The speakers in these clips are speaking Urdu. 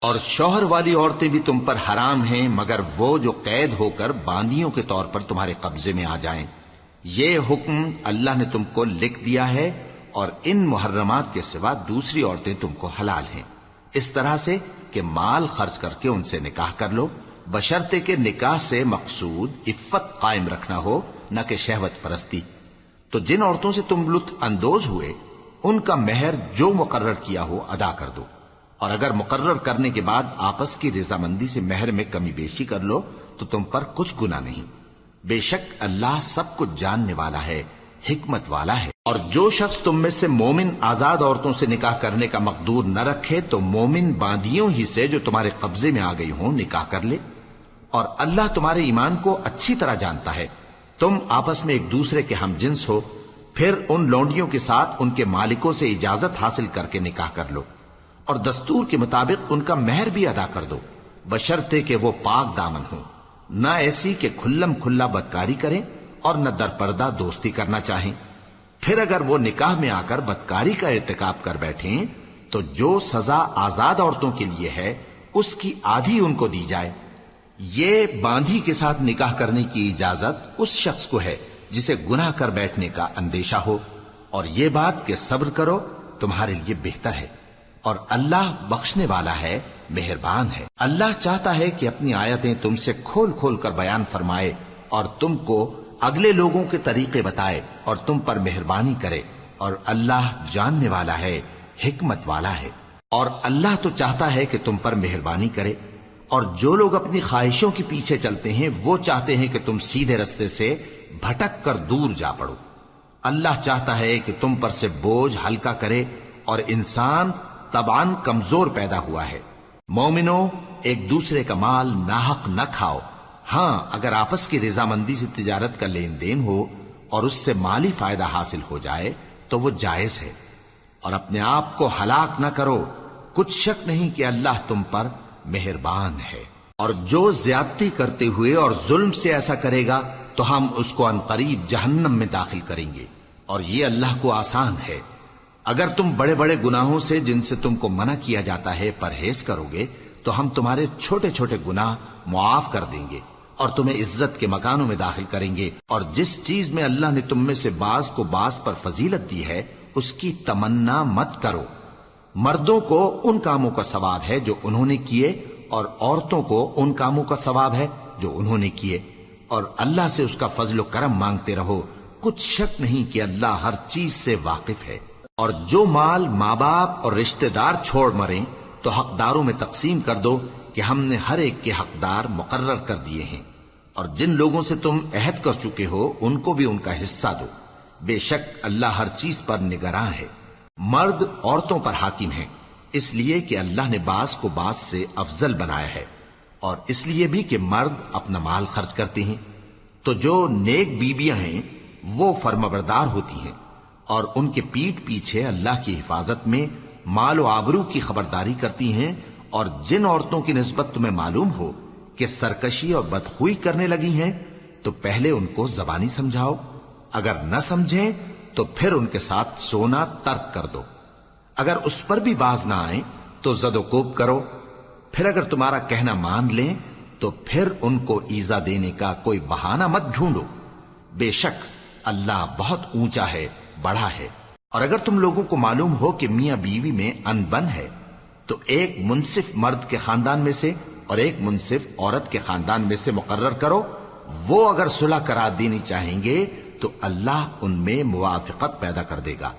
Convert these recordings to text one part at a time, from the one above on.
اور شوہر والی عورتیں بھی تم پر حرام ہیں مگر وہ جو قید ہو کر باندیوں کے طور پر تمہارے قبضے میں آ جائیں۔ یہ حکم اللہ نے تم کو لکھ دیا ہے، اور ان محرمات کے سوا دوسری عورتیں تم کو حلال ہیں، اس طرح سے کہ مال خرچ کر کے ان سے نکاح کر لو، بشرطے کہ نکاح سے مقصود عفت قائم رکھنا ہو، نہ کہ شہوت پرستی۔ تو جن عورتوں سے تم لطف اندوز ہوئے ان کا مہر جو مقرر کیا ہو ادا کر دو، اور اگر مقرر کرنے کے بعد آپس کی رضامندی سے مہر میں کمی بیشی کر لو تو تم پر کچھ گناہ نہیں۔ بے شک اللہ سب کچھ جاننے والا ہے، حکمت والا ہے۔ اور جو شخص تم میں سے مومن آزاد عورتوں سے نکاح کرنے کا مقدور نہ رکھے تو مومن باندیوں ہی سے جو تمہارے قبضے میں آ گئی ہوں نکاح کر لے، اور اللہ تمہارے ایمان کو اچھی طرح جانتا ہے۔ تم آپس میں ایک دوسرے کے ہم جنس ہو، پھر ان لونڈیوں کے ساتھ ان کے مالکوں سے اجازت حاصل کر کے نکاح کر لو، اور دستور کے مطابق ان کا مہر بھی ادا کر دو، بشرطے کہ وہ پاک دامن ہوں، نہ ایسی کہ کھلم کھلا بدکاری کریں اور نہ درپردہ دوستی کرنا چاہیں۔ پھر اگر وہ نکاح میں آ کر بدکاری کا ارتکاب کر بیٹھیں تو جو سزا آزاد عورتوں کے لیے ہے اس کی آدھی ان کو دی جائے۔ یہ باندھی کے ساتھ نکاح کرنے کی اجازت اس شخص کو ہے جسے گناہ کر بیٹھنے کا اندیشہ ہو، اور یہ بات کہ صبر کرو تمہارے لیے بہتر ہے، اور اللہ بخشنے والا ہے، مہربان ہے۔ اللہ چاہتا ہے کہ اپنی آیتیں تم سے کھول کھول کر بیان فرمائے اور تم کو اگلے لوگوں کے طریقے بتائے اور تم پر مہربانی کرے، اور اللہ جاننے والا ہے، حکمت والا ہے۔ اور اللہ تو چاہتا ہے کہ تم پر مہربانی کرے، اور جو لوگ اپنی خواہشوں کے پیچھے چلتے ہیں وہ چاہتے ہیں کہ تم سیدھے رستے سے بھٹک کر دور جا پڑو۔ اللہ چاہتا ہے کہ تم پر سے بوجھ ہلکا کرے، اور انسان طبعاً کمزور پیدا ہوا ہے۔ مومنوں، ایک دوسرے کا مال ناحق نہ کھاؤ، ہاں اگر آپس کی رضامندی سے تجارت کا لین دین ہو اور اس سے مالی فائدہ حاصل ہو جائے تو وہ جائز ہے، اور اپنے آپ کو ہلاک نہ کرو، کچھ شک نہیں کہ اللہ تم پر مہربان ہے۔ اور جو زیادتی کرتے ہوئے اور ظلم سے ایسا کرے گا تو ہم اس کو عنقریب جہنم میں داخل کریں گے، اور یہ اللہ کو آسان ہے۔ اگر تم بڑے بڑے گناہوں سے جن سے تم کو منع کیا جاتا ہے پرہیز کرو گے تو ہم تمہارے چھوٹے چھوٹے گناہ معاف کر دیں گے اور تمہیں عزت کے مکانوں میں داخل کریں گے۔ اور جس چیز میں اللہ نے تم میں سے بعض کو بعض پر فضیلت دی ہے اس کی تمنا مت کرو۔ مردوں کو ان کاموں کا ثواب ہے جو انہوں نے کیے، اور عورتوں کو ان کاموں کا ثواب ہے جو انہوں نے کیے، اور اللہ سے اس کا فضل و کرم مانگتے رہو، کچھ شک نہیں کہ اللہ ہر چیز سے واقف ہے۔ اور جو مال ماں باپ اور رشتہ دار چھوڑ مریں تو حقداروں میں تقسیم کر دو کہ ہم نے ہر ایک کے حقدار مقرر کر دیے ہیں، اور جن لوگوں سے تم عہد کر چکے ہو ان کو بھی ان کا حصہ دو، بے شک اللہ ہر چیز پر نگراں ہے۔ مرد عورتوں پر حاکم ہیں، اس لیے کہ اللہ نے بعض کو بعض سے افضل بنایا ہے، اور اس لیے بھی کہ مرد اپنا مال خرچ کرتے ہیں، تو جو نیک بیویاں ہیں وہ فرمانبردار ہوتی ہیں، اور ان کے پیٹھ پیچھے اللہ کی حفاظت میں مال و آبرو کی خبرداری کرتی ہیں۔ اور جن عورتوں کی نسبت تمہیں معلوم ہو کہ سرکشی اور بدخوئی کرنے لگی ہیں تو پہلے ان کو زبانی سمجھاؤ، اگر نہ سمجھیں تو پھر ان کے ساتھ سونا ترک کر دو، اگر اس پر بھی باز نہ آئیں تو زد و کوب کرو، پھر اگر تمہارا کہنا مان لیں تو پھر ان کو ایذا دینے کا کوئی بہانہ مت ڈھونڈو، بے شک اللہ بہت اونچا ہے، بڑا ہے۔ اور اگر تم لوگوں کو معلوم ہو کہ میاں بیوی میں انبن ہے تو ایک منصف مرد کے خاندان میں سے اور ایک منصف عورت کے خاندان میں سے مقرر کرو، وہ اگر صلح کرا دینی چاہیں گے تو اللہ ان میں موافقت پیدا کر دے گا۔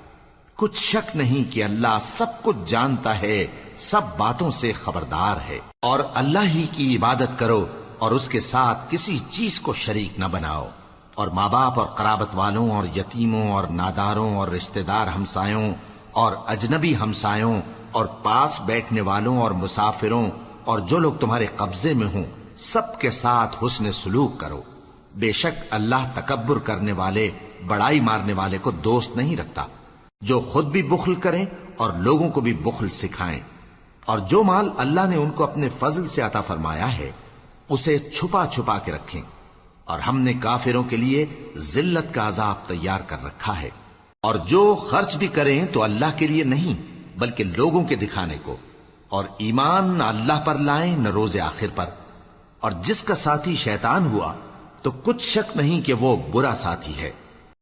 کچھ شک نہیں کہ اللہ سب کچھ جانتا ہے، سب باتوں سے خبردار ہے۔ اور اللہ ہی کی عبادت کرو اور اس کے ساتھ کسی چیز کو شریک نہ بناؤ، اور ماں باپ اور قرابت والوں اور یتیموں اور ناداروں اور رشتہ دار ہمسایوں اور اجنبی ہمسایوں اور پاس بیٹھنے والوں اور مسافروں اور جو لوگ تمہارے قبضے میں ہوں سب کے ساتھ حسن سلوک کرو، بے شک اللہ تکبر کرنے والے، بڑائی مارنے والے کو دوست نہیں رکھتا۔ جو خود بھی بخل کریں اور لوگوں کو بھی بخل سکھائیں، اور جو مال اللہ نے ان کو اپنے فضل سے عطا فرمایا ہے اسے چھپا چھپا کے رکھیں، اور ہم نے کافروں کے لیے ذلت کا عذاب تیار کر رکھا ہے۔ اور جو خرچ بھی کریں تو اللہ کے لیے نہیں بلکہ لوگوں کے دکھانے کو، اور ایمان نہ اللہ پر لائیں نہ روز آخر پر، اور جس کا ساتھی شیطان ہوا تو کچھ شک نہیں کہ وہ برا ساتھی ہے۔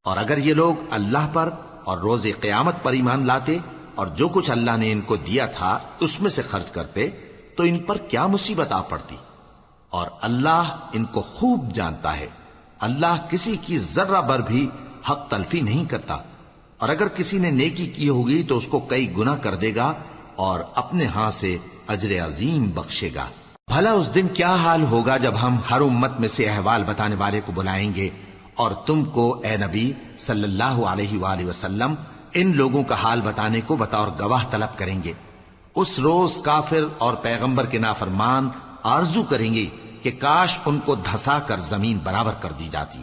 اور اگر یہ لوگ اللہ پر اور روز قیامت پر ایمان لاتے اور جو کچھ اللہ نے ان کو دیا تھا اس میں سے خرچ کرتے تو ان پر کیا مصیبت آ پڑتی، اور اللہ ان کو خوب جانتا ہے۔ اللہ کسی کی ذرہ بر بھی حق تلفی نہیں کرتا، اور اگر کسی نے نیکی کی ہوگی تو اس کو کئی گنا کر دے گا اور اپنے ہاں سے اجر عظیم بخشے گا۔ بھلا اس دن کیا حال ہوگا جب ہم ہر امت میں سے احوال بتانے والے کو بلائیں گے اور تم کو اے نبی صلی اللہ علیہ وآلہ وسلم ان لوگوں کا حال بتانے کو بطور گواہ طلب کریں گے۔ اس روز کافر اور پیغمبر کے نافرمان آرزو کریں گے کہ کاش ان کو دھسا کر زمین برابر کر دی جاتی،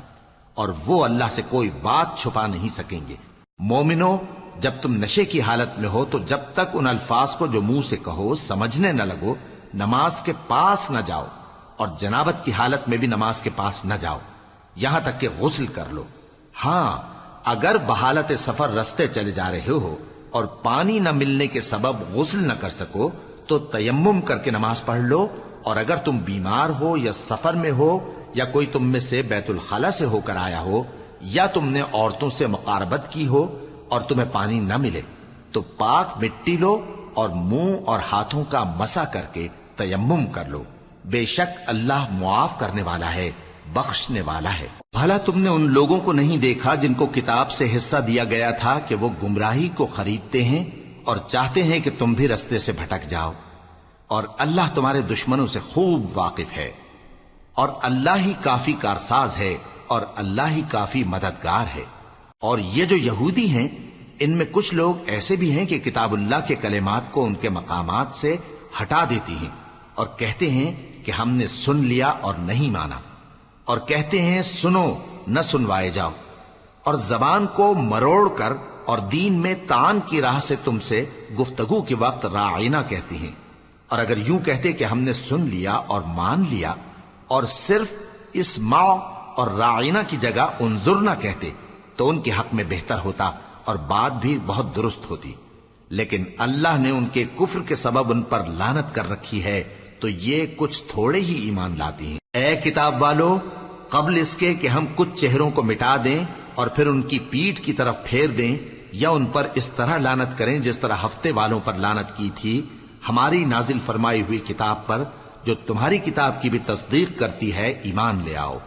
اور وہ اللہ سے کوئی بات چھپا نہیں سکیں گے۔ مومنو، جب تم نشے کی حالت میں ہو تو جب تک ان الفاظ کو جو منہ سے کہو سمجھنے نہ لگو نماز کے پاس نہ جاؤ، اور جنابت کی حالت میں بھی نماز کے پاس نہ جاؤ یہاں تک کہ غسل کر لو۔ ہاں، اگر بحالت سفر رستے چلے جا رہے ہو اور پانی نہ ملنے کے سبب غسل نہ کر سکو تو تیمم کر کے نماز پڑھ لو، اور اگر تم بیمار ہو یا سفر میں ہو یا کوئی تم میں سے بیت الخلا سے ہو کر آیا ہو یا تم نے عورتوں سے مقاربت کی ہو اور تمہیں پانی نہ ملے تو پاک مٹی لو اور منہ اور ہاتھوں کا مسح کر کے تیمم کر لو، بے شک اللہ معاف کرنے والا ہے، بخشنے والا ہے۔ بھلا تم نے ان لوگوں کو نہیں دیکھا جن کو کتاب سے حصہ دیا گیا تھا کہ وہ گمراہی کو خریدتے ہیں اور چاہتے ہیں کہ تم بھی رستے سے بھٹک جاؤ، اور اللہ تمہارے دشمنوں سے خوب واقف ہے، اور اللہ ہی کافی کارساز ہے اور اللہ ہی کافی مددگار ہے۔ اور یہ جو یہودی ہیں ان میں کچھ لوگ ایسے بھی ہیں کہ کتاب اللہ کے کلمات کو ان کے مقامات سے ہٹا دیتی ہیں اور کہتے ہیں کہ ہم نے سن لیا اور نہیں مانا، اور کہتے ہیں سنو نہ سنوائے جاؤ، اور زبان کو مروڑ کر اور دین میں طعن کی راہ سے تم سے گفتگو کے وقت راعینا کہتی ہیں، اور اگر یوں کہتے کہ ہم نے سن لیا اور مان لیا اور صرف اسمع اور راعینا کی جگہ انظرنا کہتے تو ان کے حق میں بہتر ہوتا اور بات بھی بہت درست ہوتی، لیکن اللہ نے ان کے کفر کے سبب ان پر لعنت کر رکھی ہے تو یہ کچھ تھوڑے ہی ایمان لاتی ہیں۔ اے کتاب والو، قبل اس کے کہ ہم کچھ چہروں کو مٹا دیں اور پھر ان کی پیٹھ کی طرف پھیر دیں یا ان پر اس طرح لعنت کریں جس طرح ہفتے والوں پر لعنت کی تھی، ہماری نازل فرمائی ہوئی کتاب پر جو تمہاری کتاب کی بھی تصدیق کرتی ہے ایمان لے آؤ،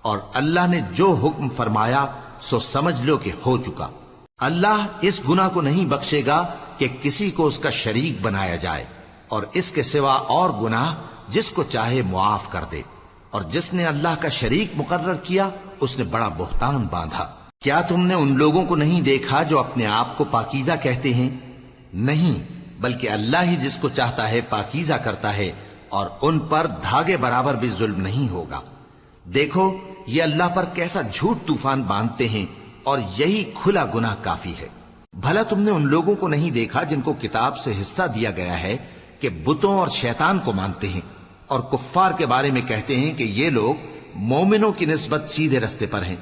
اور اللہ نے جو حکم فرمایا سو سمجھ لو کہ ہو چکا۔ اللہ اس گناہ کو نہیں بخشے گا کہ کسی کو اس کا شریک بنایا جائے، اور اس کے سوا اور گناہ جس کو چاہے معاف کر دے، اور جس نے اللہ کا شریک مقرر کیا اس نے بڑا بہتان باندھا۔ کیا تم نے ان لوگوں کو نہیں دیکھا جو اپنے آپ کو پاکیزہ کہتے ہیں؟ نہیں، بلکہ اللہ ہی جس کو چاہتا ہے پاکیزہ کرتا ہے، اور ان پر دھاگے برابر بھی ظلم نہیں ہوگا۔ دیکھو یہ اللہ پر کیسا جھوٹ طوفان باندھتے ہیں، اور یہی کھلا گناہ کافی ہے۔ بھلا تم نے ان لوگوں کو نہیں دیکھا جن کو کتاب سے حصہ دیا گیا ہے کہ بتوں اور شیطان کو مانتے ہیں، اور کفار کے بارے میں کہتے ہیں کہ یہ لوگ مومنوں کی نسبت سیدھے رستے پر ہیں۔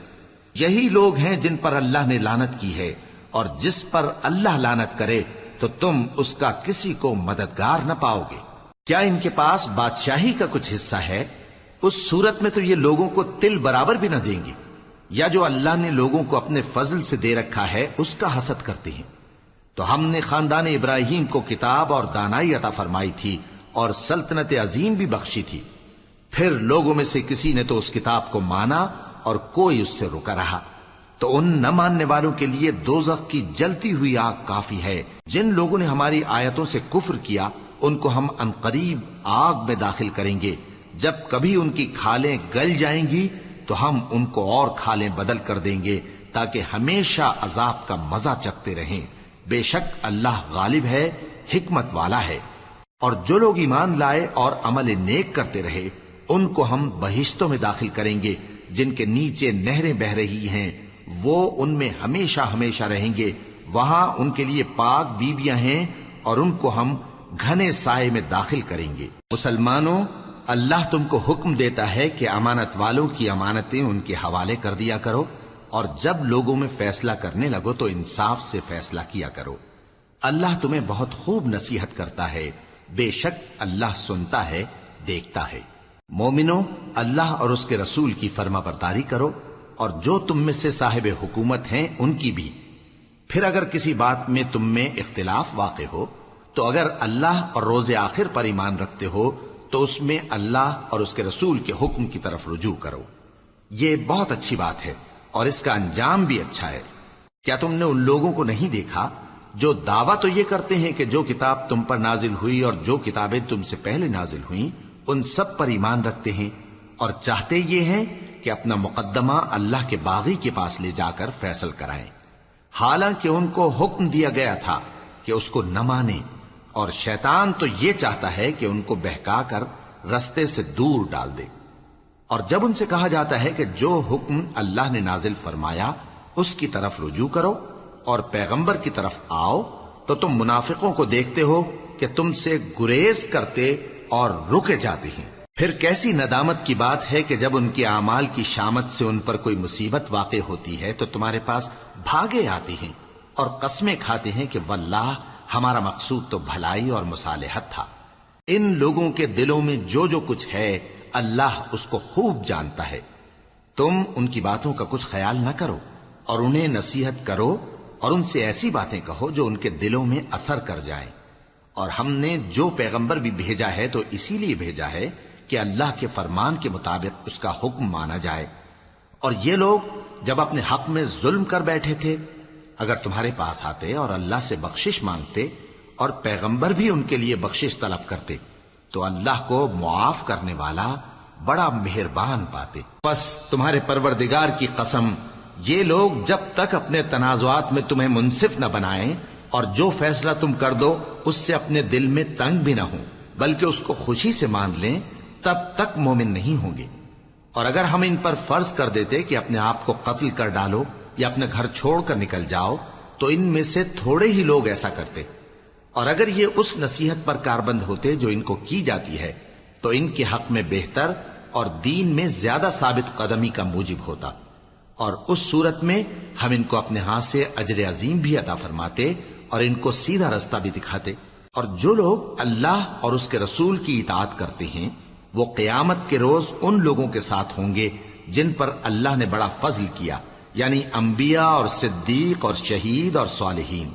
یہی لوگ ہیں جن پر اللہ نے لعنت کی ہے، اور جس پر اللہ لعنت کرے تو تم اس کا کسی کو مددگار نہ پاؤ گے۔ کیا ان کے پاس بادشاہی کا کچھ حصہ ہے؟ اس صورت میں تو یہ لوگوں کو تل برابر بھی نہ دیں گے، یا جو اللہ نے لوگوں کو اپنے فضل سے دے رکھا ہے اس کا حسد کرتے ہیں۔ تو ہم نے خاندان ابراہیم کو کتاب اور دانائی عطا فرمائی تھی اور سلطنت عظیم بھی بخشی تھی، پھر لوگوں میں سے کسی نے تو اس کتاب کو مانا اور کوئی اس سے رکا رہا، تو ان نہ ماننے والوں کے لیے دوزخ کی جلتی ہوئی آگ کافی ہے۔ جن لوگوں نے ہماری آیتوں سے کفر کیا ان کو ہم عنقریب آگ میں داخل کریں گے، جب کبھی ان کی کھالیں گل جائیں گی تو ہم ان کو اور کھالیں بدل کر دیں گے تاکہ ہمیشہ عذاب کا مزہ چکھتے رہیں۔ بے شک اللہ غالب ہے، حکمت والا ہے۔ اور جو لوگ ایمان لائے اور عمل نیک کرتے رہے ان کو ہم بہشتوں میں داخل کریں گے جن کے نیچے نہریں بہ رہی ہیں، وہ ان میں ہمیشہ ہمیشہ رہیں گے، وہاں ان کے لیے پاک بیویاں ہیں اور ان کو ہم گھنے سائے میں داخل کریں گے۔ مسلمانوں، اللہ تم کو حکم دیتا ہے کہ امانت والوں کی امانتیں ان کے حوالے کر دیا کرو، اور جب لوگوں میں فیصلہ کرنے لگو تو انصاف سے فیصلہ کیا کرو۔ اللہ تمہیں بہت خوب نصیحت کرتا ہے، بے شک اللہ سنتا ہے، دیکھتا ہے۔ مومنو، اللہ اور اس کے رسول کی فرما برداری کرو، اور جو تم میں سے صاحب حکومت ہیں ان کی بھی۔ پھر اگر کسی بات میں تم میں اختلاف واقع ہو تو اگر اللہ اور روز آخر پر ایمان رکھتے ہو تو اس میں اللہ اور اس کے رسول کے حکم کی طرف رجوع کرو۔ یہ بہت اچھی بات ہے اور اس کا انجام بھی اچھا ہے۔ کیا تم نے ان لوگوں کو نہیں دیکھا جو دعویٰ تو یہ کرتے ہیں کہ جو کتاب تم پر نازل ہوئی اور جو کتابیں تم سے پہلے نازل ہوئیں ان سب پر ایمان رکھتے ہیں، اور چاہتے یہ ہیں کہ اپنا مقدمہ اللہ کے باغی کے پاس لے جا کر فیصل کرائیں، حالانکہ ان کو حکم دیا گیا تھا کہ اس کو نہ مانیں، اور شیطان تو یہ چاہتا ہے کہ ان کو بہکا کر رستے سے دور ڈال دے۔ اور جب ان سے کہا جاتا ہے کہ جو حکم اللہ نے نازل فرمایا اس کی طرف رجوع کرو اور پیغمبر کی طرف آؤ، تو تم منافقوں کو دیکھتے ہو کہ تم سے گریز کرتے اور رکے جاتے ہیں۔ پھر کیسی ندامت کی بات ہے کہ جب ان کے اعمال کی شامت سے ان پر کوئی مصیبت واقع ہوتی ہے تو تمہارے پاس بھاگے آتے ہیں اور قسمیں کھاتے ہیں کہ واللہ ہمارا مقصود تو بھلائی اور مصالحت تھا۔ ان لوگوں کے دلوں میں جو جو کچھ ہے اللہ اس کو خوب جانتا ہے۔ تم ان کی باتوں کا کچھ خیال نہ کرو اور انہیں نصیحت کرو اور ان سے ایسی باتیں کہو جو ان کے دلوں میں اثر کر جائیں۔ اور ہم نے جو پیغمبر بھی بھیجا ہے تو اسی لیے بھیجا ہے کہ اللہ کے فرمان کے مطابق اس کا حکم مانا جائے۔ اور یہ لوگ جب اپنے حق میں ظلم کر بیٹھے تھے، اگر تمہارے پاس آتے اور اللہ سے بخشش مانگتے اور پیغمبر بھی ان کے لیے بخشش طلب کرتے تو اللہ کو معاف کرنے والا بڑا مہربان پاتے۔ پس تمہارے پروردگار کی قسم، یہ لوگ جب تک اپنے تنازعات میں تمہیں منصف نہ بنائیں اور جو فیصلہ تم کر دو اس سے اپنے دل میں تنگ بھی نہ ہوں بلکہ اس کو خوشی سے مان لیں، تب تک مومن نہیں ہوں گے۔ اور اگر ہم ان پر فرض کر دیتے کہ اپنے آپ کو قتل کر ڈالو یا اپنے گھر چھوڑ کر نکل جاؤ تو ان میں سے تھوڑے ہی لوگ ایسا کرتے، اور اگر یہ اس نصیحت پر کاربند ہوتے جو ان کو کی جاتی ہے تو ان کے حق میں بہتر اور دین میں زیادہ ثابت قدمی کا موجب ہوتا، اور اس صورت میں ہم ان کو اپنے ہاتھ سے اجر عظیم بھی عطا فرماتے اور ان کو سیدھا رستہ بھی دکھاتے۔ اور جو لوگ اللہ اور اس کے رسول کی اطاعت کرتے ہیں وہ قیامت کے روز ان لوگوں کے ساتھ ہوں گے جن پر اللہ نے بڑا فضل کیا، یعنی انبیاء اور صدیق اور شہید اور صالحین،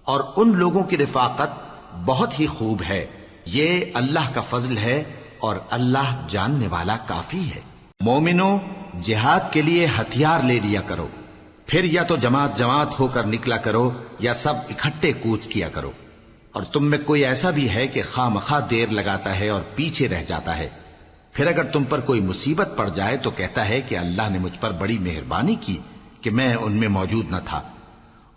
اور ان لوگوں کی رفاقت بہت ہی خوب ہے۔ یہ اللہ کا فضل ہے اور اللہ جاننے والا کافی ہے۔ مومنو، جہاد کے لیے ہتھیار لے لیا کرو، پھر یا تو جماعت جماعت ہو کر نکلا کرو یا سب اکٹھے کوچ کیا کرو۔ اور تم میں کوئی ایسا بھی ہے کہ خواہ مخواہ دیر لگاتا ہے اور پیچھے رہ جاتا ہے، پھر اگر تم پر کوئی مصیبت پڑ جائے تو کہتا ہے کہ اللہ نے مجھ پر بڑی مہربانی کی کہ میں ان میں موجود نہ تھا۔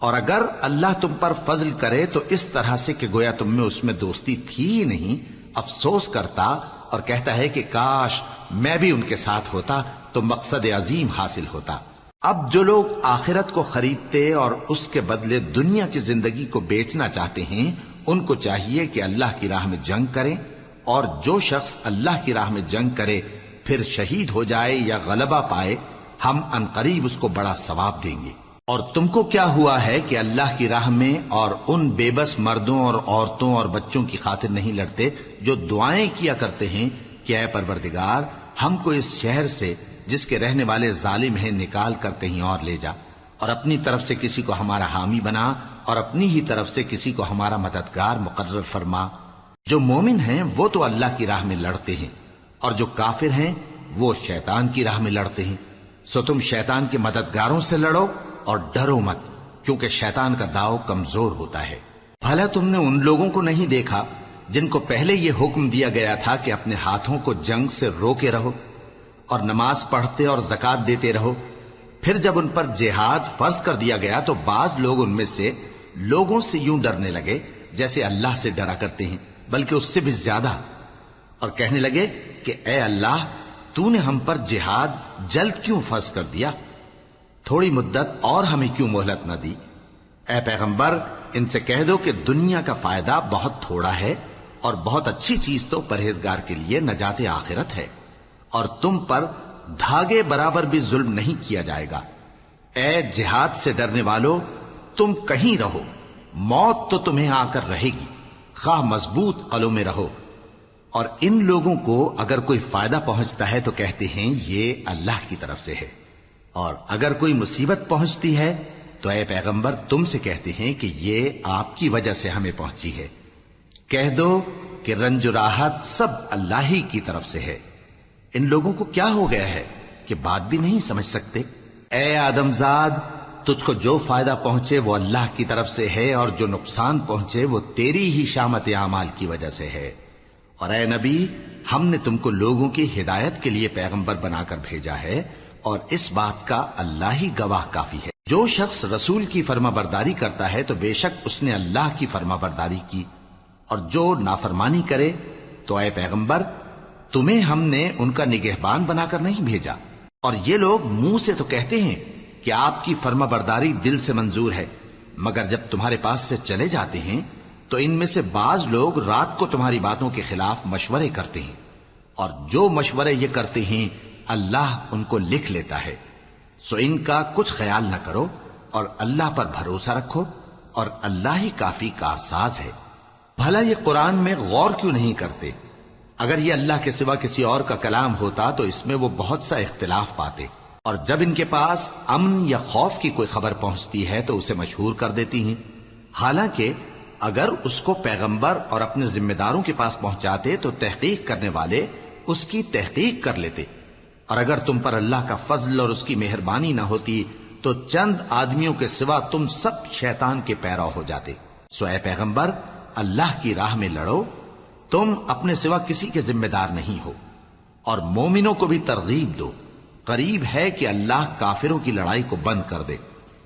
اور اگر اللہ تم پر فضل کرے تو اس طرح سے کہ گویا تم میں اس میں دوستی تھی ہی نہیں، افسوس کرتا اور کہتا ہے کہ کاش میں بھی ان کے ساتھ ہوتا تو مقصد عظیم حاصل ہوتا۔ اب جو لوگ آخرت کو خریدتے اور اس کے بدلے دنیا کی زندگی کو بیچنا چاہتے ہیں ان کو چاہیے کہ اللہ کی راہ میں جنگ کریں، اور جو شخص اللہ کی راہ میں جنگ کرے پھر شہید ہو جائے یا غلبہ پائے ہم عنقریب اس کو بڑا ثواب دیں گے۔ اور تم کو کیا ہوا ہے کہ اللہ کی راہ میں اور ان بے بس مردوں اور عورتوں اور بچوں کی خاطر نہیں لڑتے جو دعائیں کیا کرتے ہیں کہ اے پروردگار ہم کو اس شہر سے جس کے رہنے والے ظالم ہیں نکال کر کہیں اور لے جا، اور اپنی طرف سے کسی کو ہمارا حامی بنا اور اپنی ہی طرف سے کسی کو ہمارا مددگار مقرر فرما۔ جو مومن ہیں وہ تو اللہ کی راہ میں لڑتے ہیں، اور جو کافر ہیں وہ شیطان کی راہ میں لڑتے ہیں، سو تم شیطان کے مددگاروں سے لڑو اور ڈرو مت، کیونکہ شیطان کا داؤ کمزور ہوتا ہے۔ بھلا تم نے ان لوگوں کو نہیں دیکھا جن کو پہلے یہ حکم دیا گیا تھا کہ اپنے ہاتھوں کو جنگ سے روکے رہو اور نماز پڑھتے اور زکوٰۃ دیتے رہو، پھر جب ان پر جہاد فرض کر دیا گیا تو بعض لوگ ان میں سے لوگوں سے یوں ڈرنے لگے جیسے اللہ سے ڈرا کرتے ہیں، بلکہ اس سے بھی زیادہ، اور کہنے لگے کہ اے اللہ تو نے ہم پر جہاد جلد کیوں فرض کر دیا، تھوڑی مدت اور ہمیں کیوں مہلت نہ دی۔ اے پیغمبر ان سے کہہ دو کہ دنیا کا فائدہ بہت تھوڑا ہے اور بہت اچھی چیز تو پرہیزگار کے لیے نجات آخرت ہے، اور تم پر دھاگے برابر بھی ظلم نہیں کیا جائے گا۔ اے جہاد سے ڈرنے والو، تم کہیں رہو، موت تو تمہیں آ کر رہے گی، خواہ مضبوط قلعوں میں رہو. اور ان لوگوں کو اگر کوئی فائدہ پہنچتا ہے تو کہتے ہیں یہ اللہ کی طرف سے ہے، اور اگر کوئی مصیبت پہنچتی ہے تو اے پیغمبر تم سے کہتے ہیں کہ یہ آپ کی وجہ سے ہمیں پہنچی ہے. کہہ دو کہ رنج و راحت سب اللہ ہی کی طرف سے ہے. ان لوگوں کو کیا ہو گیا ہے کہ بات بھی نہیں سمجھ سکتے؟ اے آدم زاد، تجھ کو جو فائدہ پہنچے وہ اللہ کی طرف سے ہے، اور جو نقصان پہنچے وہ تیری ہی شامت اعمال کی وجہ سے ہے. اور اے نبی، ہم نے تم کو لوگوں کی ہدایت کے لیے پیغمبر بنا کر بھیجا ہے، اور اس بات کا اللہ ہی گواہ کافی ہے. جو شخص رسول کی فرما برداری کرتا ہے تو بے شک اس نے اللہ کی فرما برداری کی، اور جو نافرمانی کرے تو اے پیغمبر تمہیں ہم نے ان کا نگہبان بنا کر نہیں بھیجا. اور یہ لوگ منہ سے تو کہتے ہیں کہ آپ کی فرما برداری دل سے منظور ہے، مگر جب تمہارے پاس سے چلے جاتے ہیں تو ان میں سے بعض لوگ رات کو تمہاری باتوں کے خلاف مشورے کرتے ہیں، اور جو مشورے یہ کرتے ہیں اللہ ان کو لکھ لیتا ہے. سو ان کا کچھ خیال نہ کرو اور اللہ پر بھروسہ رکھو، اور اللہ ہی کافی کارساز ہے. بھلا یہ قرآن میں غور کیوں نہیں کرتے؟ اگر یہ اللہ کے سوا کسی اور کا کلام ہوتا تو اس میں وہ بہت سا اختلاف پاتے. اور جب ان کے پاس امن یا خوف کی کوئی خبر پہنچتی ہے تو اسے مشہور کر دیتی ہیں، حالانکہ اگر اس کو پیغمبر اور اپنے ذمہ داروں کے پاس پہنچاتے تو تحقیق کرنے والے اس کی تحقیق کر لیتے. اور اگر تم پر اللہ کا فضل اور اس کی مہربانی نہ ہوتی تو چند آدمیوں کے سوا تم سب شیطان کے پیرو ہو جاتے. سو اے پیغمبر اللہ کی راہ میں لڑو، تم اپنے سوا کسی کے ذمہ دار نہیں ہو. اور مومنوں کو بھی ترغیب دو، قریب ہے کہ اللہ کافروں کی لڑائی کو بند کر دے،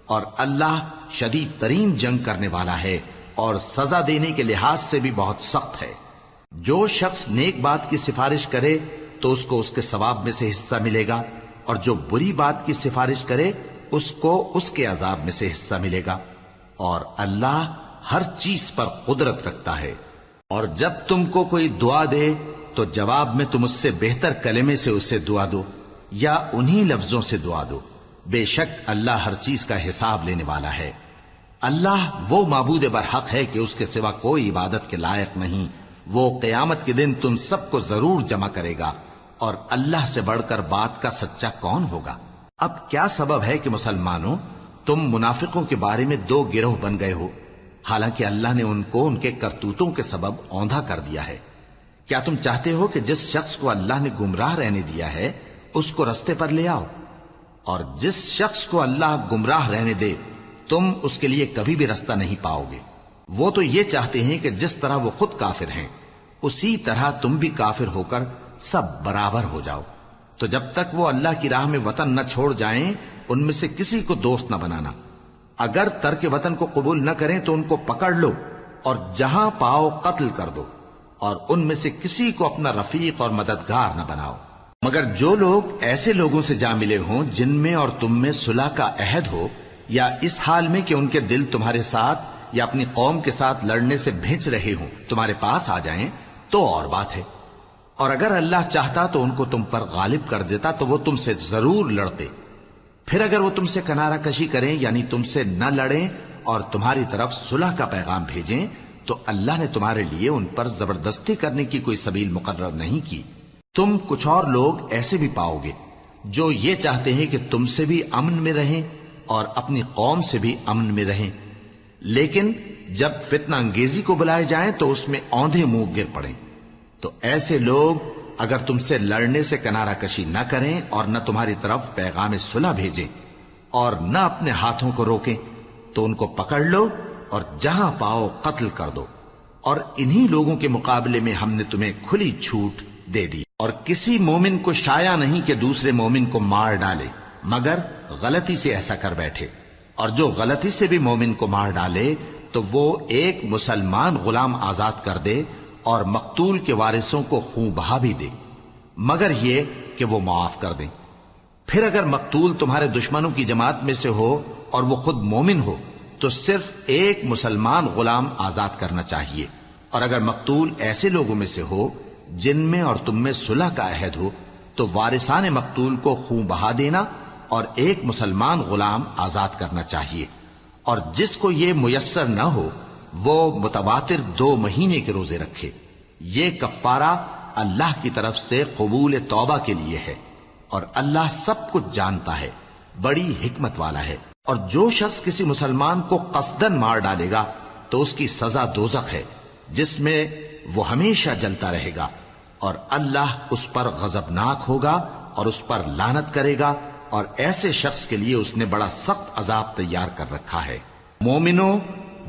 اور اللہ شدید ترین جنگ کرنے والا ہے اور سزا دینے کے لحاظ سے بھی بہت سخت ہے. جو شخص نیک بات کی سفارش کرے تو اس کو اس کے ثواب میں سے حصہ ملے گا، اور جو بری بات کی سفارش کرے اس کو اس کے عذاب میں سے حصہ ملے گا. اور اللہ ہر چیز پر قدرت رکھتا ہے. اور جب تم کو کوئی دعا دے تو جواب میں تم اس سے بہتر کلمے سے اسے دعا دو یا انہی لفظوں سے دعا دو. بے شک اللہ ہر چیز کا حساب لینے والا ہے. اللہ وہ معبود برحق ہے کہ اس کے سوا کوئی عبادت کے لائق نہیں. وہ قیامت کے دن تم سب کو ضرور جمع کرے گا، اور اللہ سے بڑھ کر بات کا سچا کون ہوگا؟ اب کیا سبب ہے کہ مسلمانوں تم منافقوں کے بارے میں دو گروہ بن گئے ہو، حالانکہ اللہ نے ان کو ان کے کرتوتوں کے سبب اوندھا کر دیا ہے؟ کیا تم چاہتے ہو کہ جس شخص کو اللہ نے گمراہ رہنے دیا ہے اس کو رستے پر لے آؤ، اور جس شخص کو اللہ گمراہ رہنے دے تم اس کے لیے کبھی بھی رستہ نہیں پاؤ گے؟ وہ تو یہ چاہتے ہیں کہ جس طرح وہ خود کافر ہیں اسی طرح تم بھی کافر ہو کر سب برابر ہو جاؤ. تو جب تک وہ اللہ کی راہ میں وطن نہ چھوڑ جائیں ان میں سے کسی کو دوست نہ بنانا. اگر ترک وطن کو قبول نہ کریں تو ان کو پکڑ لو اور جہاں پاؤ قتل کر دو، اور ان میں سے کسی کو اپنا رفیق اور مددگار نہ بناؤ. مگر جو لوگ ایسے لوگوں سے جا ملے ہوں جن میں اور تم میں صلح کا عہد ہو، یا اس حال میں کہ ان کے دل تمہارے ساتھ یا اپنی قوم کے ساتھ لڑنے سے بھنچ رہے ہوں، تمہارے پاس آ جائیں تو اور بات ہے. اور اگر اللہ چاہتا تو ان کو تم پر غالب کر دیتا تو وہ تم سے ضرور لڑتے. پھر اگر وہ تم سے کنارہ کشی کریں یعنی تم سے نہ لڑیں اور تمہاری طرف صلح کا پیغام بھیجیں تو اللہ نے تمہارے لیے ان پر زبردستی کرنے کی کوئی سبیل مقرر نہیں کی. تم کچھ اور لوگ ایسے بھی پاؤ گے جو یہ چاہتے ہیں کہ تم سے بھی امن میں رہیں اور اپنی قوم سے بھی امن میں رہیں، لیکن جب فتنہ انگیزی کو بلائے جائیں تو اس میں اوندھے منہ گر پڑیں. تو ایسے لوگ اگر تم سے لڑنے سے کنارہ کشی نہ کریں اور نہ تمہاری طرف پیغام صلح بھیجیں اور نہ اپنے ہاتھوں کو روکیں تو ان کو پکڑ لو اور جہاں پاؤ قتل کر دو. اور انہی لوگوں کے مقابلے میں ہم نے تمہیں کھلی چھوٹ دے دی. اور کسی مومن کو شایع نہیں کہ دوسرے مومن کو مار ڈالے مگر غلطی سے ایسا کر بیٹھے. اور جو غلطی سے بھی مومن کو مار ڈالے تو وہ ایک مسلمان غلام آزاد کر دے اور مقتول کے وارثوں کو خون بہا بھی دے، مگر یہ کہ وہ معاف کر دیں. پھر اگر مقتول تمہارے دشمنوں کی جماعت میں سے ہو اور وہ خود مومن ہو تو صرف ایک مسلمان غلام آزاد کرنا چاہیے. اور اگر مقتول ایسے لوگوں میں سے ہو جن میں اور تم میں صلح کا عہد ہو تو وارثان مقتول کو خون بہا دینا اور ایک مسلمان غلام آزاد کرنا چاہیے. اور جس کو یہ میسر نہ ہو وہ متواتر 2 مہینے کے روزے رکھے. یہ کفارہ اللہ کی طرف سے قبول توبہ کے لیے ہے، اور اللہ سب کچھ جانتا ہے، بڑی حکمت والا ہے. اور جو شخص کسی مسلمان کو قصدن مار ڈالے گا تو اس کی سزا دوزخ ہے، جس میں وہ ہمیشہ جلتا رہے گا، اور اللہ اس پر غضبناک ہوگا اور اس پر لعنت کرے گا، اور ایسے شخص کے لیے اس نے بڑا سخت عذاب تیار کر رکھا ہے. مومنو،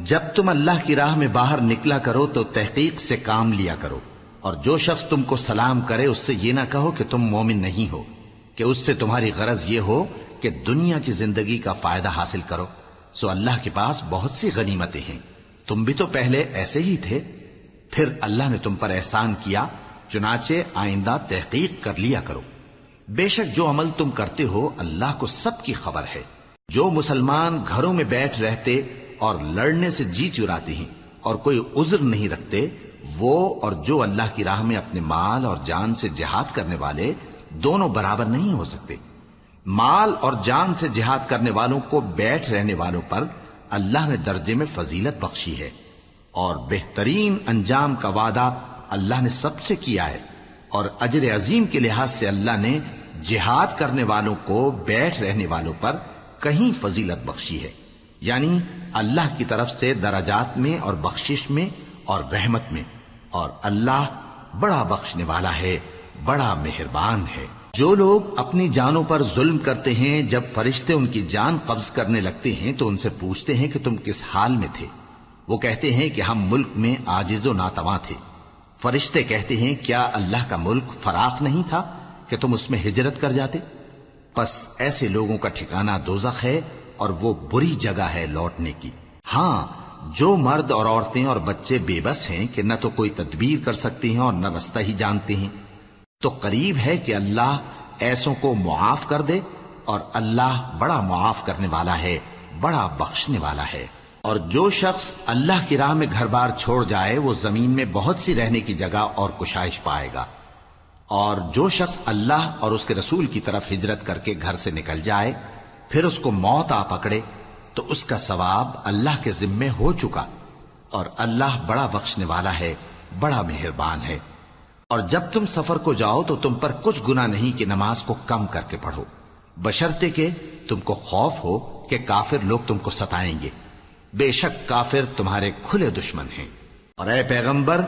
جب تم اللہ کی راہ میں باہر نکلا کرو تو تحقیق سے کام لیا کرو، اور جو شخص تم کو سلام کرے اس سے یہ نہ کہو کہ تم مومن نہیں ہو، کہ اس سے تمہاری غرض یہ ہو کہ دنیا کی زندگی کا فائدہ حاصل کرو. سو اللہ کے پاس بہت سی غنیمتیں ہیں، تم بھی تو پہلے ایسے ہی تھے، پھر اللہ نے تم پر احسان کیا، چنانچہ آئندہ تحقیق کر لیا کرو. بے شک جو عمل تم کرتے ہو اللہ کو سب کی خبر ہے. جو مسلمان گھروں میں بیٹھ رہتے اور لڑنے سے جی چراتے ہیں اور کوئی عذر نہیں رکھتے، وہ اور جو اللہ کی راہ میں اپنے مال اور جان سے جہاد کرنے والے دونوں برابر نہیں ہو سکتے. مال اور جان سے جہاد کرنے والوں کو بیٹھ رہنے والوں پر اللہ نے درجے میں فضیلت بخشی ہے، اور بہترین انجام کا وعدہ اللہ نے سب سے کیا ہے. اور اجر عظیم کے لحاظ سے اللہ نے جہاد کرنے والوں کو بیٹھ رہنے والوں پر کہیں فضیلت بخشی ہے، یعنی اللہ کی طرف سے درجات میں اور بخشش میں اور رحمت میں. اور اللہ بڑا بخشنے والا ہے، بڑا مہربان ہے. جو لوگ اپنی جانوں پر ظلم کرتے ہیں، جب فرشتے ان کی جان قبض کرنے لگتے ہیں تو ان سے پوچھتے ہیں کہ تم کس حال میں تھے؟ وہ کہتے ہیں کہ ہم ملک میں عاجز و ناتواں تھے. فرشتے کہتے ہیں کیا اللہ کا ملک فراخ نہیں تھا کہ تم اس میں ہجرت کر جاتے؟ پس ایسے لوگوں کا ٹھکانہ دوزخ ہے، اور وہ بری جگہ ہے لوٹنے کی. ہاں، جو مرد اور عورتیں اور بچے بے بس ہیں کہ نہ تو کوئی تدبیر کر سکتے ہیں اور نہ رستہ ہی جانتے ہیں، تو قریب ہے کہ اللہ ایسوں کو معاف کر دے، اور اللہ بڑا معاف کرنے والا ہے، بڑا بخشنے والا ہے. اور جو شخص اللہ کی راہ میں گھر بار چھوڑ جائے وہ زمین میں بہت سی رہنے کی جگہ اور کشائش پائے گا. اور جو شخص اللہ اور اس کے رسول کی طرف ہجرت کر کے گھر سے نکل جائے پھر اس کو موت آ پکڑے تو اس کا ثواب اللہ کے ذمے ہو چکا، اور اللہ بڑا بخشنے والا ہے، بڑا مہربان ہے. اور جب تم سفر کو جاؤ تو تم پر کچھ گناہ نہیں کہ نماز کو کم کر کے پڑھو، بشرطے کہ تم کو خوف ہو کہ کافر لوگ تم کو ستائیں گے. بے شک کافر تمہارے کھلے دشمن ہیں. اور اے پیغمبر،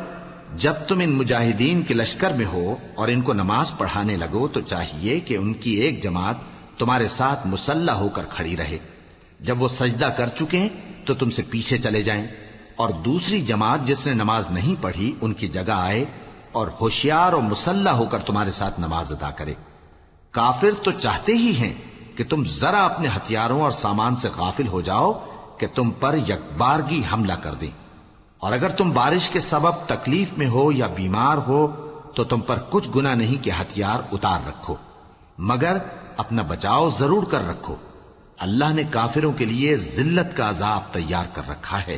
جب تم ان مجاہدین کے لشکر میں ہو اور ان کو نماز پڑھانے لگو تو چاہیے کہ ان کی ایک جماعت تمہارے ساتھ مسلح ہو کر کھڑی رہے. جب وہ سجدہ کر چکے تو تم سے پیچھے چلے جائیں، اور دوسری جماعت جس نے نماز نہیں پڑھی ان کی جگہ آئے اور ہوشیار اور مسلح ہو کر تمہارے ساتھ نماز ادا کرے. کافر تو چاہتے ہی ہیں کہ تم ذرا اپنے ہتھیاروں اور سامان سے غافل ہو جاؤ کہ تم پر یکبارگی حملہ کر دیں. اور اگر تم بارش کے سبب تکلیف میں ہو یا بیمار ہو تو تم پر کچھ گناہ نہیں کہ ہتھیار اتار رکھو، مگر اپنا بچاؤ ضرور کر رکھو. اللہ نے کافروں کے لیے ذلت کا عذاب تیار کر رکھا ہے.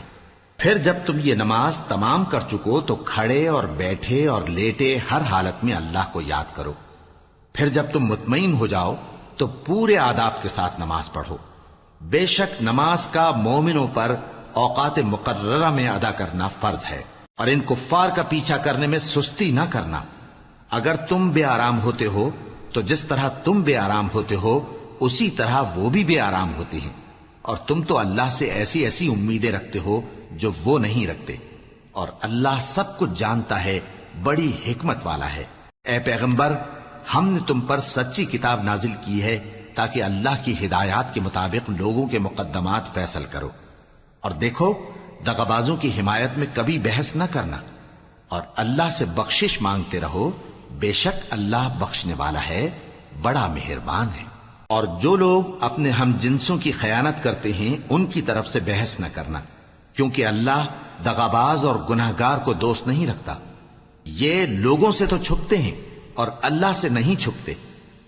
پھر جب تم یہ نماز تمام کر چکو تو کھڑے اور بیٹھے اور لیٹے ہر حالت میں اللہ کو یاد کرو. پھر جب تم مطمئن ہو جاؤ تو پورے آداب کے ساتھ نماز پڑھو. بے شک نماز کا مومنوں پر اوقات مقررہ میں ادا کرنا فرض ہے، اور ان کفار کا پیچھا کرنے میں سستی نہ کرنا. اگر تم بے آرام ہوتے ہو تو جس طرح تم بے آرام ہوتے ہو اسی طرح وہ بھی بے آرام ہوتے ہیں، اور تم تو اللہ سے ایسی ایسی امیدیں رکھتے ہو جو وہ نہیں رکھتے، اور اللہ سب کچھ جانتا ہے، بڑی حکمت والا ہے. اے پیغمبر، ہم نے تم پر سچی کتاب نازل کی ہے تاکہ اللہ کی ہدایات کے مطابق لوگوں کے مقدمات فیصل کرو. اور دیکھو، دغابازوں کی حمایت میں کبھی بحث نہ کرنا، اور اللہ سے بخشش مانگتے رہو. بے شک اللہ بخشنے والا ہے، بڑا مہربان ہے. اور جو لوگ اپنے ہم جنسوں کی خیانت کرتے ہیں ان کی طرف سے بحث نہ کرنا، کیونکہ اللہ دغاباز اور گناہگار کو دوست نہیں رکھتا. یہ لوگوں سے تو چھپتے ہیں اور اللہ سے نہیں چھپتے،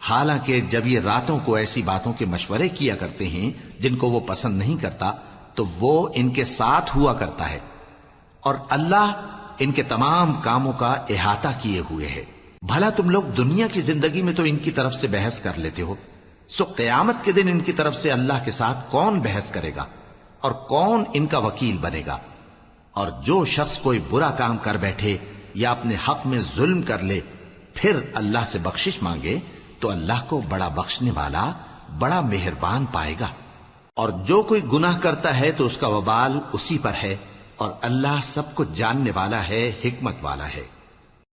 حالانکہ جب یہ راتوں کو ایسی باتوں کے مشورے کیا کرتے ہیں جن کو وہ پسند نہیں کرتا تو وہ ان کے ساتھ ہوا کرتا ہے، اور اللہ ان کے تمام کاموں کا احاطہ کیے ہوئے ہے. بھلا تم لوگ دنیا کی زندگی میں تو ان کی طرف سے بحث کر لیتے ہو، سو قیامت کے دن ان کی طرف سے اللہ کے ساتھ کون بحث کرے گا اور کون ان کا وکیل بنے گا؟ اور جو شخص کوئی برا کام کر بیٹھے یا اپنے حق میں ظلم کر لے پھر اللہ سے بخشش مانگے تو اللہ کو بڑا بخشنے والا بڑا مہربان پائے گا. اور جو کوئی گناہ کرتا ہے تو اس کا وبال اسی پر ہے، اور اللہ سب کچھ جاننے والا ہے، حکمت والا ہے.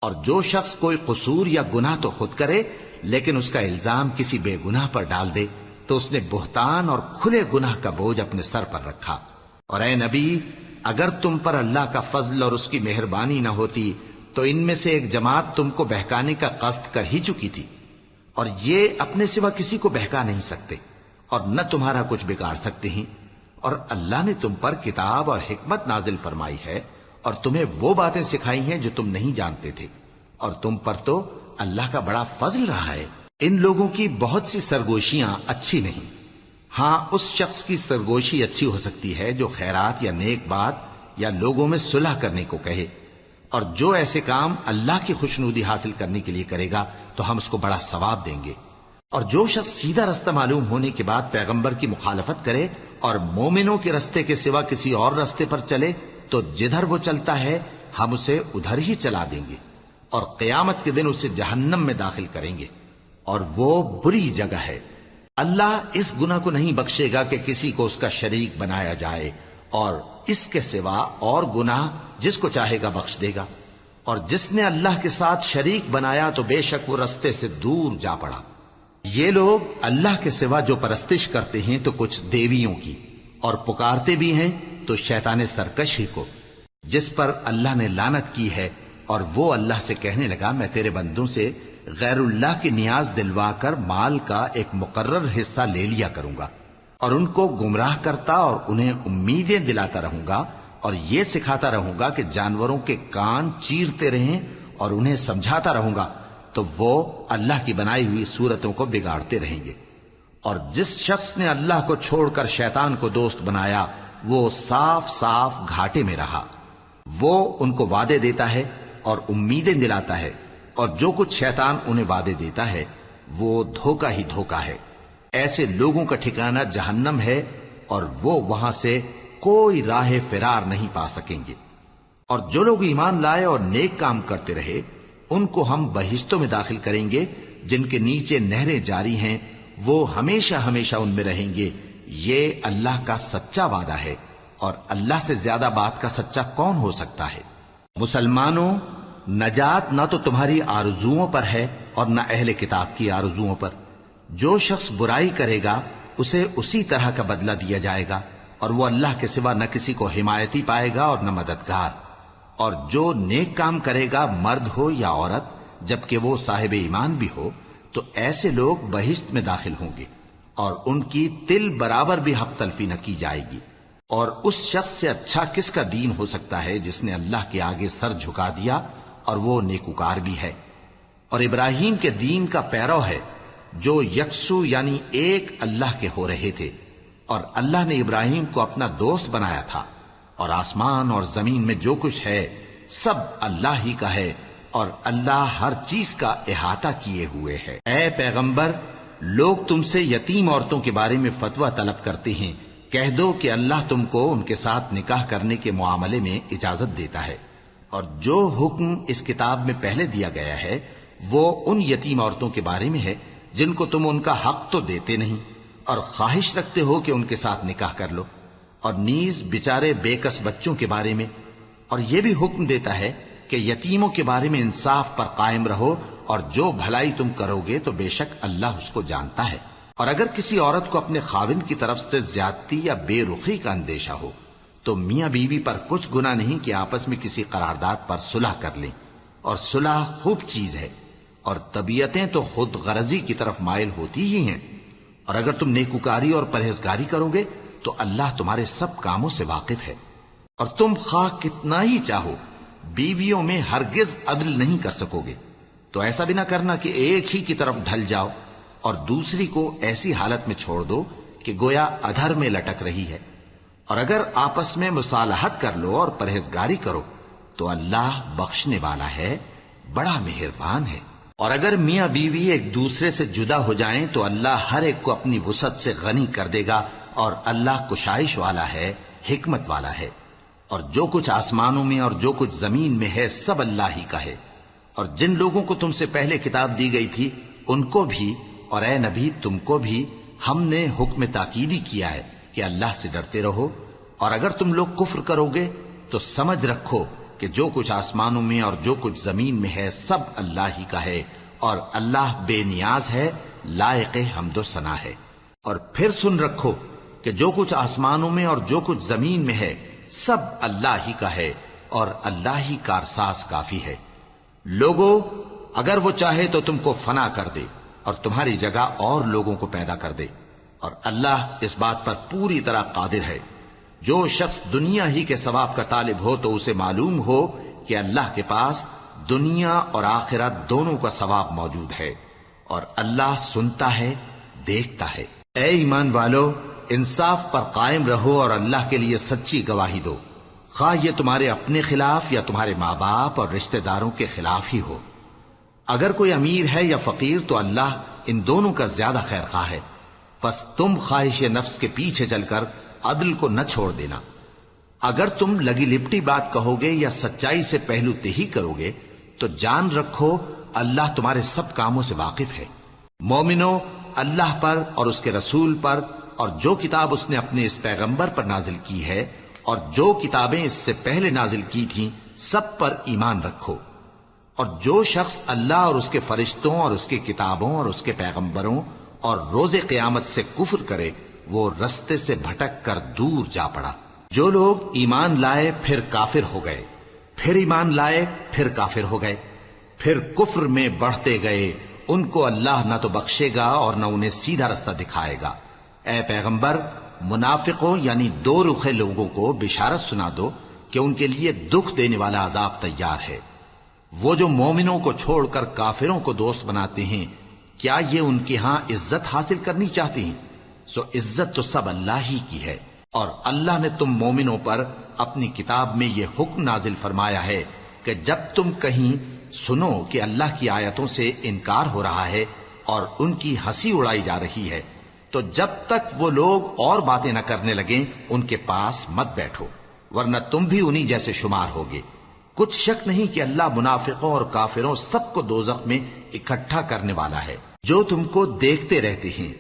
اور جو شخص کوئی قصور یا گناہ تو خود کرے لیکن اس کا الزام کسی بے گناہ پر ڈال دے تو اس نے بہتان اور کھلے گناہ کا بوجھ اپنے سر پر رکھا. اور اے نبی، اگر تم پر اللہ کا فضل اور اس کی مہربانی نہ ہوتی تو ان میں سے ایک جماعت تم کو بہکانے کا قصد کر ہی چکی تھی، اور یہ اپنے سوا کسی کو بہکا نہیں سکتے اور نہ تمہارا کچھ بگاڑ سکتے ہیں. اور اللہ نے تم پر کتاب اور حکمت نازل فرمائی ہے اور تمہیں وہ باتیں سکھائی ہیں جو تم نہیں جانتے تھے، اور تم پر تو اللہ کا بڑا فضل رہا ہے. ان لوگوں کی بہت سی سرگوشیاں اچھی نہیں. ہاں، اس شخص کی سرگوشی اچھی ہو سکتی ہے جو خیرات یا نیک بات یا لوگوں میں صلح کرنے کو کہے، اور جو ایسے کام اللہ کی خوشنودی حاصل کرنے کے لیے کرے گا تو ہم اس کو بڑا ثواب دیں گے. اور جو شخص سیدھا رستہ معلوم ہونے کے بعد پیغمبر کی مخالفت کرے اور مومنوں کے رستے کے سوا کسی اور رستے پر چلے تو جدھر وہ چلتا ہے ہم اسے ادھر ہی چلا دیں گے، اور قیامت کے دن اسے جہنم میں داخل کریں گے، اور وہ بری جگہ ہے. اللہ اس گناہ کو نہیں بخشے گا کہ کسی کو اس کا شریک بنایا جائے، اور اس کے سوا اور گناہ جس کو چاہے گا بخش دے گا. اور جس نے اللہ کے ساتھ شریک بنایا تو بے شک وہ رستے سے دور جا پڑا. یہ لوگ اللہ کے سوا جو پرستش کرتے ہیں تو کچھ دیویوں کی، اور پکارتے بھی ہیں تو شیطان سرکش ہی کو، جس پر اللہ نے لعنت کی ہے. اور وہ اللہ سے کہنے لگا میں تیرے بندوں سے غیر اللہ کی نیاز دلوا کر مال کا ایک مقرر حصہ لے لیا کروں گا، اور ان کو گمراہ کرتا اور انہیں امیدیں دلاتا رہوں گا، اور یہ سکھاتا رہوں گا کہ جانوروں کے کان چیرتے رہیں، اور انہیں سمجھاتا رہوں گا تو وہ اللہ کی بنائی ہوئی صورتوں کو بگاڑتے رہیں گے. اور جس شخص نے اللہ کو چھوڑ کر شیطان کو دوست بنایا وہ صاف صاف گھاٹے میں رہا. وہ ان کو وعدے دیتا ہے اور امیدیں دلاتا ہے، اور جو کچھ شیطان انہیں وعدے دیتا ہے وہ دھوکہ ہی دھوکہ ہے. ایسے لوگوں کا ٹھکانہ جہنم ہے، اور وہ وہاں سے کوئی راہ فرار نہیں پا سکیں گے. اور جو لوگ ایمان لائے اور نیک کام کرتے رہے ان کو ہم بہشتوں میں داخل کریں گے جن کے نیچے نہریں جاری ہیں، وہ ہمیشہ ہمیشہ ان میں رہیں گے. یہ اللہ کا سچا وعدہ ہے، اور اللہ سے زیادہ بات کا سچا کون ہو سکتا ہے. مسلمانوں، نجات نہ تو تمہاری آرزوؤں پر ہے اور نہ اہل کتاب کی آرزوؤں پر. جو شخص برائی کرے گا اسے اسی طرح کا بدلہ دیا جائے گا، اور وہ اللہ کے سوا نہ کسی کو حمایتی پائے گا اور نہ مددگار. اور جو نیک کام کرے گا مرد ہو یا عورت جبکہ وہ صاحب ایمان بھی ہو تو ایسے لوگ بہشت میں داخل ہوں گے، اور ان کی تل برابر بھی حق تلفی نہ کی جائے گی. اور اس شخص سے اچھا کس کا دین ہو سکتا ہے جس نے اللہ کے آگے سر جھکا دیا اور وہ نیکوکار بھی ہے. اور ابراہیم کے دین کا پیرو ہے جو یکسو یعنی ایک اللہ کے ہو رہے تھے، اور اللہ نے ابراہیم کو اپنا دوست بنایا تھا. اور آسمان اور زمین میں جو کچھ ہے سب اللہ ہی کا ہے، اور اللہ ہر چیز کا احاطہ کیے ہوئے ہے. اے پیغمبر، لوگ تم سے یتیم عورتوں کے بارے میں فتویٰ طلب کرتے ہیں، کہہ دو کہ اللہ تم کو ان کے ساتھ نکاح کرنے کے معاملے میں اجازت دیتا ہے، اور جو حکم اس کتاب میں پہلے دیا گیا ہے وہ ان یتیم عورتوں کے بارے میں ہے جن کو تم ان کا حق تو دیتے نہیں اور خواہش رکھتے ہو کہ ان کے ساتھ نکاح کر لو، اور نیز بیچارے بے کس بچوں کے بارے میں. اور یہ بھی حکم دیتا ہے کہ یتیموں کے بارے میں انصاف پر قائم رہو، اور جو بھلائی تم کرو گے تو بے شک اللہ اس کو جانتا ہے. اور اگر کسی عورت کو اپنے خاوند کی طرف سے زیادتی یا بے رخی کا اندیشہ ہو تو میاں بیوی پر کچھ گناہ نہیں کہ آپس میں کسی قرارداد پر صلح کر لیں، اور صلح خوب چیز ہے. اور طبیعتیں تو خود غرضی کی طرف مائل ہوتی ہی ہیں. اور اگر تم نیکوکاری اور پرہیزگاری کرو گے تو اللہ تمہارے سب کاموں سے واقف ہے. اور تم خواہ کتنا ہی چاہو بیویوں میں ہرگز عدل نہیں کر سکو گے، تو ایسا بھی نہ کرنا کہ ایک ہی کی طرف ڈھل جاؤ اور دوسری کو ایسی حالت میں چھوڑ دو کہ گویا ادھر میں لٹک رہی ہے. اور اگر آپس میں مصالحت کر لو اور پرہیزگاری کرو تو اللہ بخشنے والا ہے، بڑا مہربان ہے. اور اگر میاں بیوی ایک دوسرے سے جدا ہو جائیں تو اللہ ہر ایک کو اپنی وسعت سے غنی کر دے گا، اور اللہ کشائش والا ہے، حکمت والا ہے. اور جو کچھ آسمانوں میں اور جو کچھ زمین میں ہے سب اللہ ہی کا ہے۔ اور جن لوگوں کو تم سے پہلے کتاب دی گئی تھی ان کو بھی اور اے نبی تم کو بھی ہم نے حکم تاکیدی کیا ہے کہ اللہ سے ڈرتے رہو، اور اگر تم لوگ کفر کرو گے تو سمجھ رکھو کہ جو کچھ آسمانوں میں اور جو کچھ زمین میں ہے سب اللہ ہی کا ہے، اور اللہ بے نیاز ہے، لائق حمد و ثنا ہے۔ اور پھر سن رکھو کہ جو کچھ آسمانوں میں اور جو کچھ زمین میں ہے سب اللہ ہی کا ہے، اور اللہ ہی کارساز کافی ہے۔ لوگو اگر وہ چاہے تو تم کو فنا کر دے اور تمہاری جگہ اور لوگوں کو پیدا کر دے، اور اللہ اس بات پر پوری طرح قادر ہے۔ جو شخص دنیا ہی کے ثواب کا طالب ہو تو اسے معلوم ہو کہ اللہ کے پاس دنیا اور آخرت دونوں کا ثواب موجود ہے، اور اللہ سنتا ہے، دیکھتا ہے۔ اے ایمان والو، انصاف پر قائم رہو اور اللہ کے لیے سچی گواہی دو، خواہ یہ تمہارے اپنے خلاف یا تمہارے ماں باپ اور رشتہ داروں کے خلاف ہی ہو۔ اگر کوئی امیر ہے یا فقیر تو اللہ ان دونوں کا زیادہ خیر خواہ ہے، پس تم خواہش نفس کے پیچھے چل کر عدل کو نہ چھوڑ دینا۔ اگر تم لگی لپٹی بات کہو گے یا سچائی سے پہلو تہی کرو گے تو جان رکھو اللہ تمہارے سب کاموں سے واقف ہے۔ مومنو، اللہ پر اور اس کے رسول پر اور جو کتاب اس نے اپنے اس پیغمبر پر نازل کی ہے اور جو کتابیں اس سے پہلے نازل کی تھیں سب پر ایمان رکھو۔ اور جو شخص اللہ اور اس کے فرشتوں اور اس کی کتابوں اور اس کے پیغمبروں اور روز قیامت سے کفر کرے وہ رستے سے بھٹک کر دور جا پڑا۔ جو لوگ ایمان لائے پھر کافر ہو گئے، پھر ایمان لائے پھر کافر ہو گئے، پھر کفر میں بڑھتے گئے، ان کو اللہ نہ تو بخشے گا اور نہ انہیں سیدھا رستہ دکھائے گا۔ اے پیغمبر، منافقوں یعنی دو رخے لوگوں کو بشارت سنا دو کہ ان کے لیے دکھ دینے والا عذاب تیار ہے۔ وہ جو مومنوں کو چھوڑ کر کافروں کو دوست بناتے ہیں، کیا یہ ان کے ہاں عزت حاصل کرنی چاہتے ہیں؟ سو عزت تو سب اللہ ہی کی ہے۔ اور اللہ نے تم مومنوں پر اپنی کتاب میں یہ حکم نازل فرمایا ہے کہ جب تم کہیں سنو کہ اللہ کی آیتوں سے انکار ہو رہا ہے اور ان کی ہنسی اڑائی جا رہی ہے تو جب تک وہ لوگ اور باتیں نہ کرنے لگیں ان کے پاس مت بیٹھو، ورنہ تم بھی انہی جیسے شمار ہوگے۔ کچھ شک نہیں کہ اللہ منافقوں اور کافروں سب کو دوزخ میں اکٹھا کرنے والا ہے، جو تم کو دیکھتے رہتے ہیں۔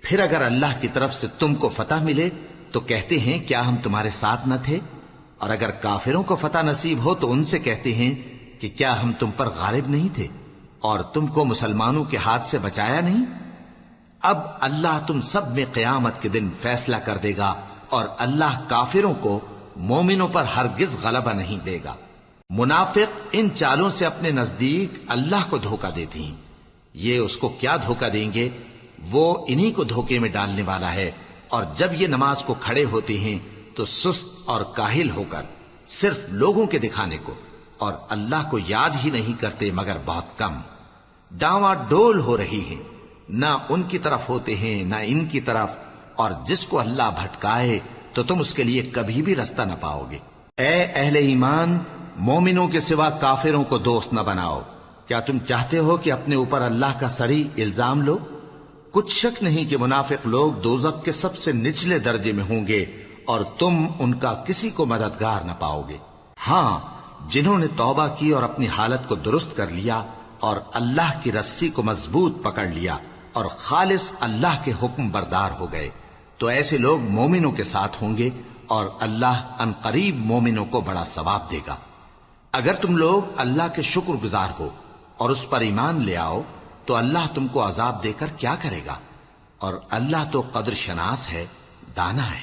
پھر اگر اللہ کی طرف سے تم کو فتح ملے تو کہتے ہیں کیا ہم تمہارے ساتھ نہ تھے، اور اگر کافروں کو فتح نصیب ہو تو ان سے کہتے ہیں کہ کیا ہم تم پر غالب نہیں تھے اور تم کو مسلمانوں کے ہاتھ سے بچایا نہیں۔ اب اللہ تم سب میں قیامت کے دن فیصلہ کر دے گا، اور اللہ کافروں کو مومنوں پر ہرگز غلبہ نہیں دے گا۔ منافق ان چالوں سے اپنے نزدیک اللہ کو دھوکہ دیتی ہیں، یہ اس کو کیا دھوکہ دیں گے، وہ انہی کو دھوکے میں ڈالنے والا ہے۔ اور جب یہ نماز کو کھڑے ہوتے ہیں تو سست اور کاہل ہو کر صرف لوگوں کے دکھانے کو اور اللہ کو یاد ہی نہیں کرتے مگر بہت کم، ڈاواں ڈول ہو رہی ہیں، نہ ان کی طرف ہوتے ہیں نہ ان کی طرف، اور جس کو اللہ بھٹکائے تو تم اس کے لیے کبھی بھی رستہ نہ پاؤ گے۔ اے اہل ایمان، مومنوں کے سوا کافروں کو دوست نہ بناؤ۔ کیا تم چاہتے ہو کہ اپنے اوپر اللہ کا صریح الزام لو؟ کچھ شک نہیں کہ منافق لوگ دوزخ کے سب سے نچلے درجے میں ہوں گے اور تم ان کا کسی کو مددگار نہ پاؤ گے۔ ہاں، جنہوں نے توبہ کی اور اپنی حالت کو درست کر لیا اور اللہ کی رسی کو مضبوط پکڑ لیا اور خالص اللہ کے حکم بردار ہو گئے تو ایسے لوگ مومنوں کے ساتھ ہوں گے، اور اللہ ان قریب مومنوں کو بڑا ثواب دے گا۔ اگر تم لوگ اللہ کے شکر گزار ہو اور اس پر ایمان لے آؤ تو اللہ تم کو عذاب دے کر کیا کرے گا، اور اللہ تو قدر شناس ہے، دانا ہے۔